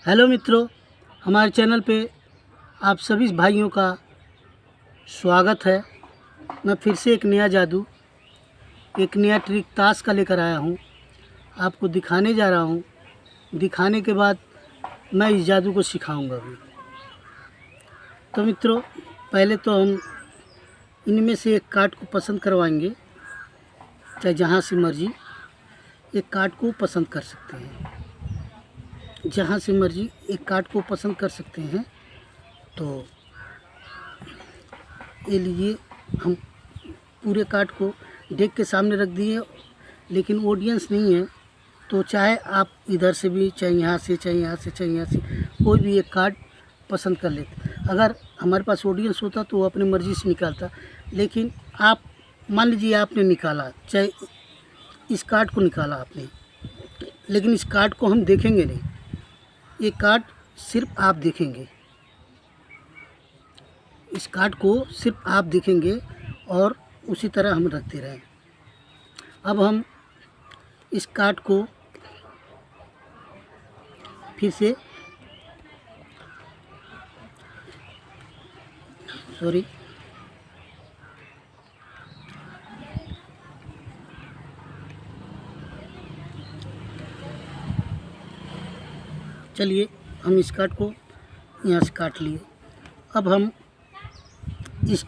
Hello मित्रों, हमारे channel पे आप सभी भाइयों का स्वागत है। मैं फिर से एक नया जादू, एक नया ट्रिक ताश का लेकर आया हूँ। आपको दिखाने जा रहा हूँ। दिखाने के बाद मैं इस जादू को सिखाऊंगा भी। तो मित्रों, पहले तो हम इनमें से एक कार्ड को पसंद करवाएंगे, चाहे जहाँ से मर्जी एक कार्ड को पसंद कर सकते हैं। जहाँ से मर्जी एक कार्ड को पसंद कर सकते हैं। तो ये लिए हम पूरे कार्ड को डेक के सामने रख दिए, लेकिन ऑडियंस नहीं है, तो चाहे आप इधर से भी, चाहे यहाँ से, चाहे यहाँ से, चाहे यहाँ से कोई भी एक कार्ड पसंद कर लेते। अगर हमारे पास ऑडियंस होता तो वो अपनी मर्ज़ी से निकालता, लेकिन आप मान लीजिए आपने निकाला, चाहे इस कार्ड को निकाला आपने, लेकिन इस कार्ड को हम देखेंगे नहीं। ये कार्ड सिर्फ आप देखेंगे, इस कार्ड को सिर्फ आप देखेंगे और उसी तरह हम रखते रहें। अब हम इस कार्ड को फिर से चलिए हम इस कार्ड को यहाँ से काट लिए। अब हम इस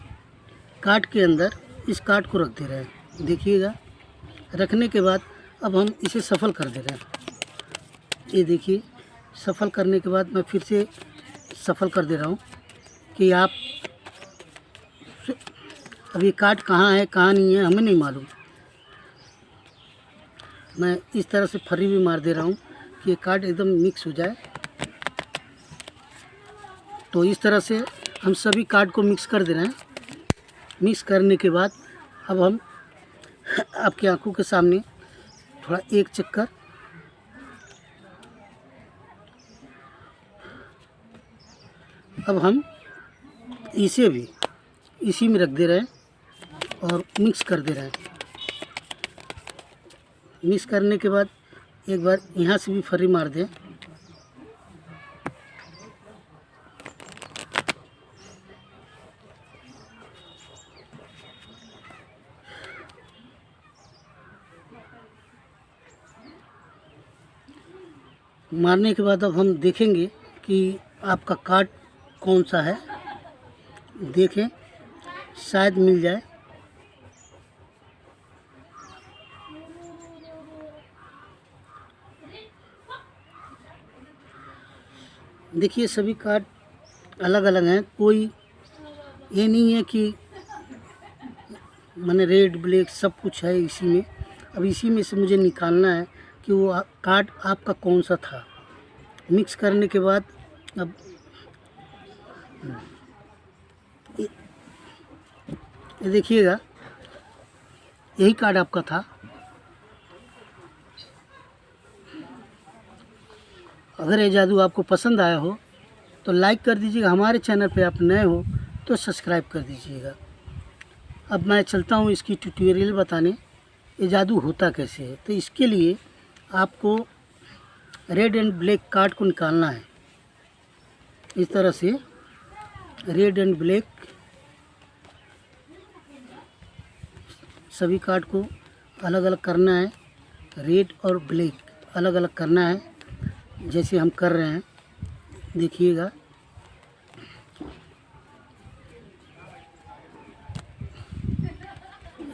कार्ड के अंदर इस कार्ड को रख दे रहे हैं। देखिएगा, रखने के बाद अब हम इसे सफल कर दे रहे हैं। ये देखिए, सफल करने के बाद मैं फिर से सफल कर दे रहा हूँ कि आप अब ये कार्ड कहाँ है कहाँ नहीं है हमें नहीं मालूम। मैं इस तरह से फर्री भी मार दे रहा हूँ कि ये कार्ड एकदम मिक्स हो जाए। तो इस तरह से हम सभी कार्ड को मिक्स कर दे रहे हैं। मिक्स करने के बाद अब हम आपकी आंखों के सामने थोड़ा एक चक्कर अब हम इसे भी इसी में रख दे रहे हैं और मिक्स कर दे रहे हैं। मिक्स करने के बाद एक बार यहाँ से भी फर्री मार दें। मारने के बाद अब हम देखेंगे कि आपका कार्ड कौन सा है। देखें, शायद मिल जाए। देखिए, सभी कार्ड अलग अलग हैं। कोई ये नहीं है कि मैंने रेड ब्लैक सब कुछ है इसी में। अब इसी में से मुझे निकालना है कि वो कार्ड आपका कौन सा था। मिक्स करने के बाद अब ये देखिएगा, यही कार्ड आपका था। अगर ये जादू आपको पसंद आया हो तो लाइक कर दीजिएगा। हमारे चैनल पे आप नए हो तो सब्सक्राइब कर दीजिएगा। अब मैं चलता हूँ इसकी ट्यूटोरियल बताने, ये जादू होता कैसे है। तो इसके लिए आपको रेड एंड ब्लैक कार्ड को निकालना है। इस तरह से रेड एंड ब्लैक सभी कार्ड को अलग अलग करना है। रेड और ब्लैक अलग अलग करना है, जैसे हम कर रहे हैं। देखिएगा,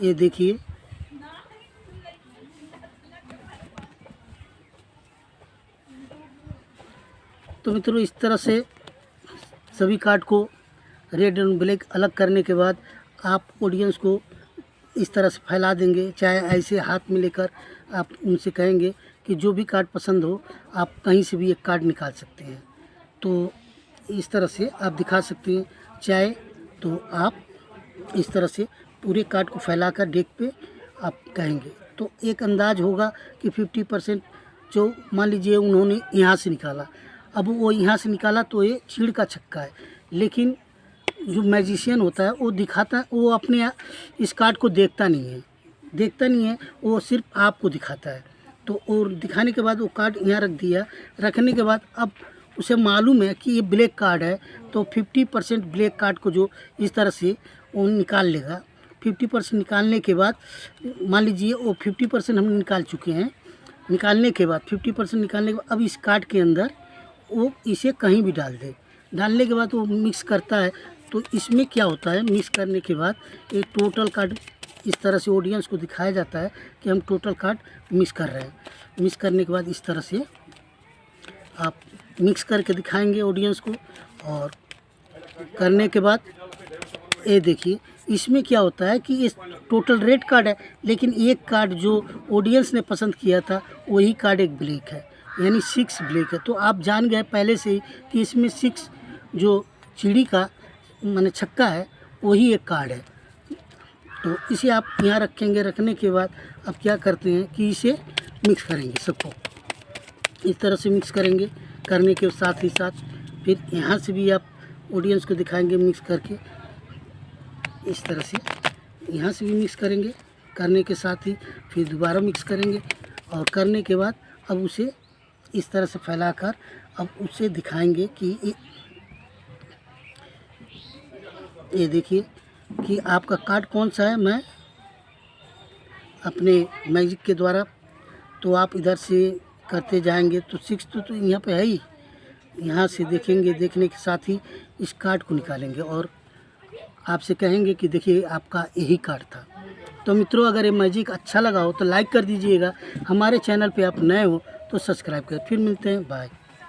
ये देखिए, तो मित्रों इस तरह से सभी कार्ड को रेड एंड ब्लैक अलग करने के बाद आप ऑडियंस को इस तरह से फैला देंगे। चाहे ऐसे हाथ में लेकर आप उनसे कहेंगे कि जो भी कार्ड पसंद हो आप कहीं से भी एक कार्ड निकाल सकते हैं। तो इस तरह से आप दिखा सकते हैं। चाहे तो आप इस तरह से पूरे कार्ड को फैलाकर डेक पे आप कहेंगे, तो एक अंदाज होगा कि 50% जो मान लीजिए उन्होंने यहाँ से निकाला, अब वो यहाँ से निकाला तो ये चीड़ का छक्का है। लेकिन जो मैजिशियन होता है वो दिखाता है, वो अपने इस कार्ड को देखता नहीं है, वो सिर्फ आपको दिखाता है। तो और दिखाने के बाद वो कार्ड यहाँ रख दिया। रखने के बाद अब उसे मालूम है कि ये ब्लैक कार्ड है, तो 50% ब्लैक कार्ड को जो इस तरह से वो निकाल लेगा। 50% निकालने के बाद मान लीजिए वो 50% हम निकाल चुके हैं। निकालने के बाद 50% निकालने के बाद अब इस कार्ड के अंदर वो इसे कहीं भी डाल दे। डालने के बाद वो मिक्स करता है, तो इसमें क्या होता है, मिक्स करने के बाद ये टोटल कार्ड इस तरह से ऑडियंस को दिखाया जाता है कि हम टोटल कार्ड मिक्स कर रहे हैं। मिक्स करने के बाद इस तरह से आप मिक्स करके दिखाएंगे ऑडियंस को। और करने के बाद ये देखिए इसमें क्या होता है कि ये टोटल रेड कार्ड है, लेकिन एक कार्ड जो ऑडियंस ने पसंद किया था वही कार्ड एक ब्लैक है, यानी 6 ब्लैक है। तो आप जान गए पहले से ही कि इसमें 6 जो चिड़ी का माने छक्का है वही एक कार्ड है। तो इसे आप यहाँ रखेंगे। रखने के बाद अब क्या करते हैं कि इसे मिक्स करेंगे, सबको इस तरह से मिक्स करेंगे। करने के साथ ही साथ फिर यहाँ से भी आप ऑडियंस को दिखाएंगे मिक्स करके, इस तरह से यहाँ से भी मिक्स करेंगे। करने के साथ ही फिर दोबारा मिक्स करेंगे। और करने के बाद अब उसे इस तरह से फैलाकर अब उसे दिखाएंगे कि ये देखिए कि आपका कार्ड कौन सा है। मैं अपने मैजिक के द्वारा, तो आप इधर से करते जाएंगे तो 6 तो यहाँ पे है ही। यहाँ से देखेंगे, देखने के साथ ही इस कार्ड को निकालेंगे और आपसे कहेंगे कि देखिए आपका यही कार्ड था। तो मित्रों, अगर ये मैजिक अच्छा लगा हो तो लाइक कर दीजिएगा। हमारे चैनल पे आप नए हो तो सब्सक्राइब करें। फिर मिलते हैं, बाय।